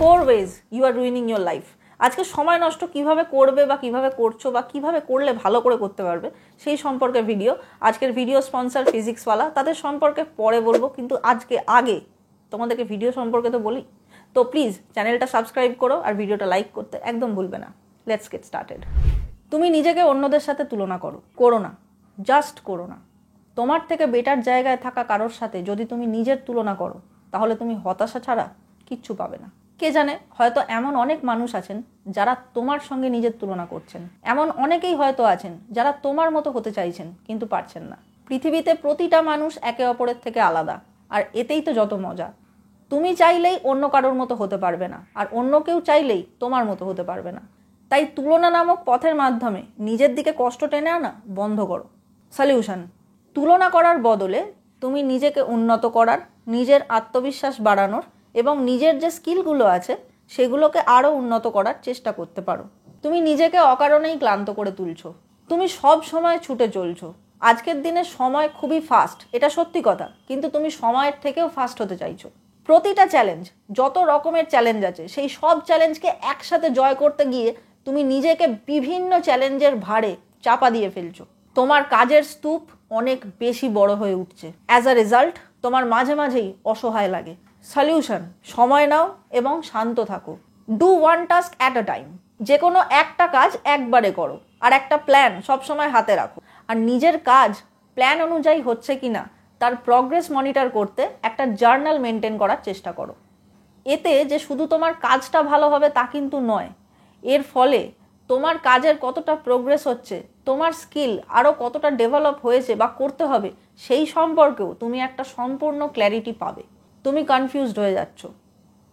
4 ways you are ruining your life. আজকে সময় নষ্ট কিভাবে করবে বা কিভাবে করছো বা কিভাবে করলে ভালো করে করতে পারবে সেই সম্পর্কে ভিডিও। আজকের ভিডিও স্পন্সর ফিজিক্সওয়ালা, তাদের সম্পর্কে পরে বলবো, কিন্তু আগে তোমাদেরকে ভিডিও সম্পর্কে তো বলি। তো প্লিজ চ্যানেলটা সাবস্ক্রাইব করো আর ভিডিওটা লাইক করতে একদম ভুলবে না। Let's get started. তুমি নিজেকে অন্যদের সাথে তুলনা করো না, জাস্ট করো না। তোমার থেকে বেটার জায়গায় থাকা কারোর সাথে যদি তুমি নিজের তুলনা করো তাহলে তুমি হতাশা ছাড়া কিচ্ছু পাবে না। কে জানে, হয়তো এমন অনেক মানুষ আছেন যারা তোমার সঙ্গে নিজের তুলনা করছেন। এমন অনেকেই হয়তো আছেন যারা তোমার মতো হতে চাইছেন কিন্তু পারছেন না। পৃথিবীতে প্রতিটা মানুষ একে অপরের থেকে আলাদা, আর এতেই তো যত মজা। তুমি চাইলেই অন্য কারোর মতো হতে পারবে না, আর অন্য কেউ চাইলেই তোমার মতো হতে পারবে না। তাই তুলনা নামক পথের মাধ্যমে নিজের দিকে কষ্ট টেনে আনা বন্ধ করো। সলিউশন: তুলনা করার বদলে তুমি নিজেকে উন্নত করার, নিজের আত্মবিশ্বাস বাড়ানোর এবং নিজের যে স্কিলগুলো আছে সেগুলোকে আরও উন্নত করার চেষ্টা করতে পারো। তুমি নিজেকে অকারণেই ক্লান্ত করে তুলছো। তুমি সব সময় ছুটে চলছো। আজকের দিনে সময় খুবই ফাস্ট, এটা সত্যি কথা, কিন্তু তুমি সময়ের থেকেও ফাস্ট হতে চাইছো। প্রতিটা চ্যালেঞ্জ, যত রকমের চ্যালেঞ্জ আছে, সেই সব চ্যালেঞ্জকে একসাথে জয় করতে গিয়ে তুমি নিজেকে বিভিন্ন চ্যালেঞ্জের ভারে চাপা দিয়ে ফেলছো। তোমার কাজের স্তূপ অনেক বেশি বড় হয়ে উঠছে। অ্যাজ আ রেজাল্ট তোমার মাঝে মাঝেই অসহায় লাগে। সলিউশন: সময় নাও এবং শান্ত থাকো। Do one task at a time. যে কোনো একটা কাজ একবারে করো, আর একটা প্ল্যান সবসময় হাতে রাখো। আর নিজের কাজ প্ল্যান অনুযায়ী হচ্ছে কিনা তার প্রগ্রেস মনিটর করতে একটা জার্নাল মেনটেন করার চেষ্টা করো। এতে যে শুধু তোমার কাজটা ভালো হবে তা কিন্তু নয়, এর ফলে তোমার কাজের কতটা প্রোগ্রেস হচ্ছে, তোমার স্কিল আরও কতটা ডেভেলপ হয়েছে বা করতে হবে সেই সম্পর্কেও তুমি একটা সম্পূর্ণ ক্ল্যারিটি পাবে। তুমি কনফিউজড হয়ে যাচ্ছ।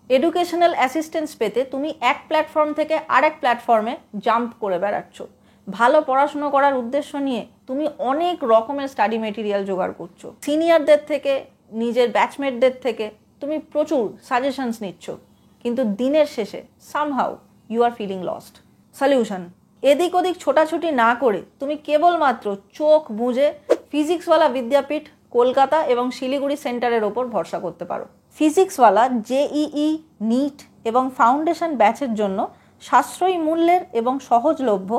এডুকেশনাল অ্যাসিস্ট্যান্স পেতে তুমি এক প্ল্যাটফর্ম থেকে আরেক প্ল্যাটফর্মে জাম্প করে বেড়াচ্ছ। ভালো পড়াশুনো করার উদ্দেশ্য নিয়ে তুমি অনেক রকমের স্টাডি মেটেরিয়াল জোগাড় করছো। সিনিয়রদের থেকে, নিজের ব্যাচমেটদের থেকে তুমি প্রচুর সাজেশনস নিচ্ছ, কিন্তু দিনের শেষে somehow you are feeling lost. Solution: এদিক ওদিক ছোটাছুটি না করে তুমি কেবলমাত্র চোখ বুঝে ফিজিক্সওয়ালা বিদ্যাপীঠ, কলকাতা এবং শিলিগুড়ি সেন্টারের ওপর ভরসা করতে পারো। ফিজিক্সওয়ালা জেইই, নিট এবং ফাউন্ডেশন ব্যাচের জন্য সাশ্রয়ী মূল্যের এবং সহজলভ্য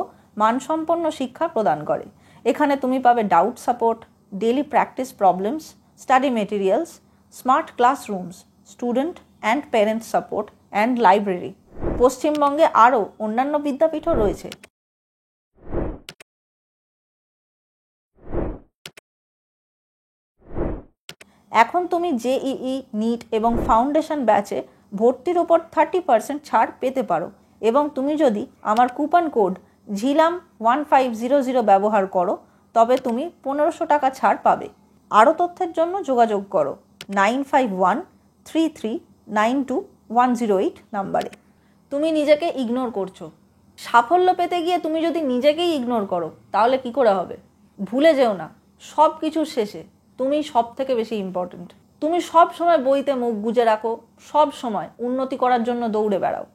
মানসম্পন্ন শিক্ষা প্রদান করে। এখানে তুমি পাবে doubt support, daily practice problems, study materials, smart classrooms, student and parents support and library. পশ্চিমবঙ্গে আরও অন্যান্য বিদ্যাপীঠও রয়েছে। এখন তুমি জেইই, নিট এবং ফাউন্ডেশন ব্যাচে ভর্তির ওপর 30% ছাড় পেতে পারো, এবং তুমি যদি আমার কুপন কোড ঝিলাম1500 ব্যবহার করো তবে তুমি 1500 টাকা ছাড় পাবে। আরও তথ্যের জন্য যোগাযোগ করো 9513392108 নাম্বারে। তুমি নিজেকে ইগনোর করছো। সাফল্য পেতে গিয়ে তুমি যদি নিজেকেই ইগনোর করো তাহলে কি করে হবে? ভুলে যেও না, সব কিছুর শেষে তুমি সব থেকে বেশি ইম্পর্ট্যান্ট। তুমি সব সময় বইতে মুখ গুজে রাখো, সব সময় উন্নতি করার জন্য দৌড়ে বেড়াও,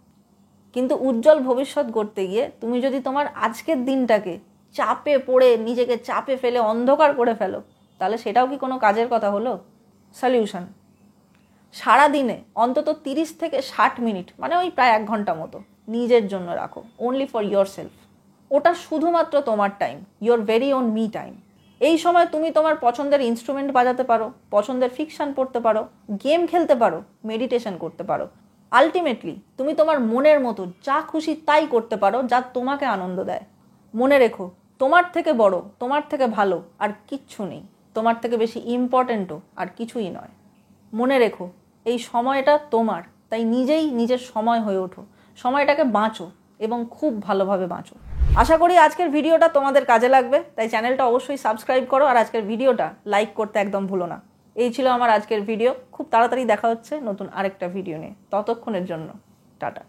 কিন্তু উজ্জ্বল ভবিষ্যৎ গড়তে গিয়ে তুমি যদি তোমার আজকের দিনটাকে চাপে পড়ে নিজেকে চাপে ফেলে অন্ধকার করে ফেলো তাহলে সেটাও কি কোনো কাজের কথা হলো? সলিউশন: সারাদিনে অন্তত 30 থেকে 60 মিনিট, মানে ওই প্রায় 1 ঘন্টা মতো নিজের জন্য রাখো। Only for your self. ওটা শুধুমাত্র তোমার time, your very on me time. এই সময় তুমি তোমার পছন্দের ইনস্ট্রুমেন্ট বাজাতে পারো, পছন্দের ফিকশন পড়তে পারো, গেম খেলতে পারো, মেডিটেশন করতে পারো। আলটিমেটলি তুমি তোমার মনের মতো যা খুশি তাই করতে পারো যা তোমাকে আনন্দ দেয়। মনে রেখো, তোমার থেকে বড়, তোমার থেকে ভালো আর কিচ্ছু নেই। তোমার থেকে বেশি ইম্পর্ট্যান্টও আর কিছুই নয়। মনে রেখো, এই সময়টা তোমার, তাই নিজেই নিজের সময় হয়ে ওঠো। সময়টাকে বাঁচো এবং খুব ভালোভাবে বাঁচো। আশা করি আজকের ভিডিওটা তোমাদের কাজে লাগবে, তাই চ্যানেলটা অবশ্যই সাবস্ক্রাইব করো আর আজকের ভিডিওটা লাইক করতে একদম ভুলো না। এই ছিল আমার আজকের ভিডিও। খুব তাড়াতাড়ি দেখা হচ্ছে নতুন আরেকটা ভিডিও নিয়ে। ততক্ষণের জন্য টাটা।